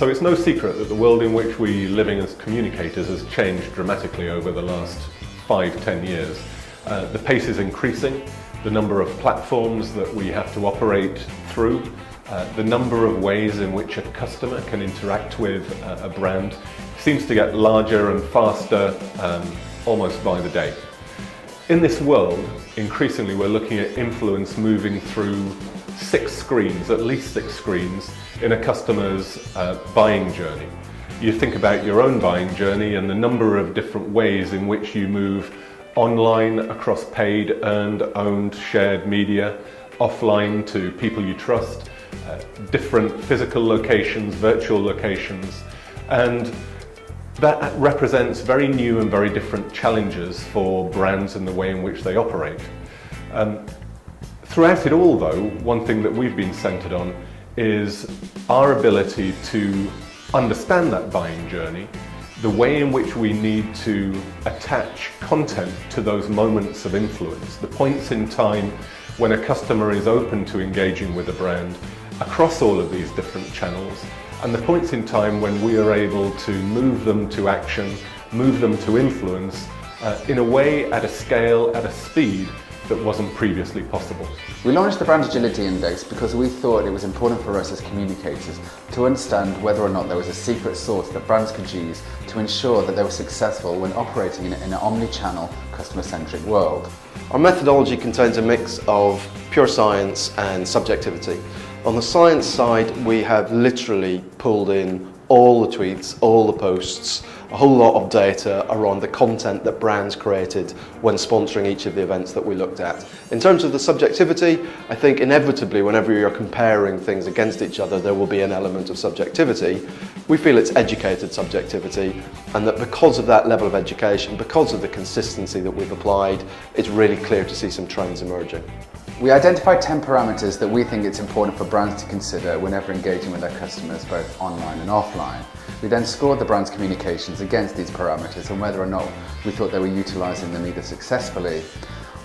So it's no secret that the world in which we living as communicators has changed dramatically over the last 5–10 years. The pace is increasing, the number of platforms that we have to operate through, the number of ways in which a customer can interact with a brand seems to get larger and faster almost by the day. In this world, increasingly we're looking at influence moving through 6 screens, at least 6 screens, in a customer's buying journey. You think about your own buying journey and the number of different ways in which you move online, across paid, earned, owned, shared media, offline to people you trust, different physical locations, virtual locations, and that represents very new and very different challenges for brands in the way in which they operate. Throughout it all though, one thing that we've been centred on is our ability to understand that buying journey, the way in which we need to attach content to those moments of influence, the points in time when a customer is open to engaging with a brand across all of these different channels, and the points in time when we are able to move them to action, move them to influence in a way, at a scale, at a speed that wasn't previously possible. We launched the Brand Agility Index because we thought it was important for us as communicators to understand whether or not there was a secret sauce that brands could use to ensure that they were successful when operating in an omni-channel, customer-centric world. Our methodology contains a mix of pure science and subjectivity. On the science side, we have literally pulled in all the tweets, all the posts, a whole lot of data around the content that brands created when sponsoring each of the events that we looked at. In terms of the subjectivity, I think inevitably whenever you're comparing things against each other, there will be an element of subjectivity. We feel it's educated subjectivity, and that because of that level of education, because of the consistency that we've applied, it's really clear to see some trends emerging. We identified 10 parameters that we think it's important for brands to consider whenever engaging with their customers, both online and offline. We then scored the brand's communications against these parameters and whether or not we thought they were utilising them either successfully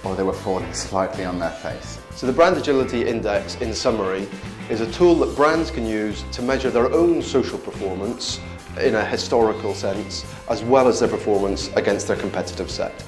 or they were falling slightly on their face. So the Brand Agility Index, in summary, is a tool that brands can use to measure their own social performance in a historical sense, as well as their performance against their competitive set.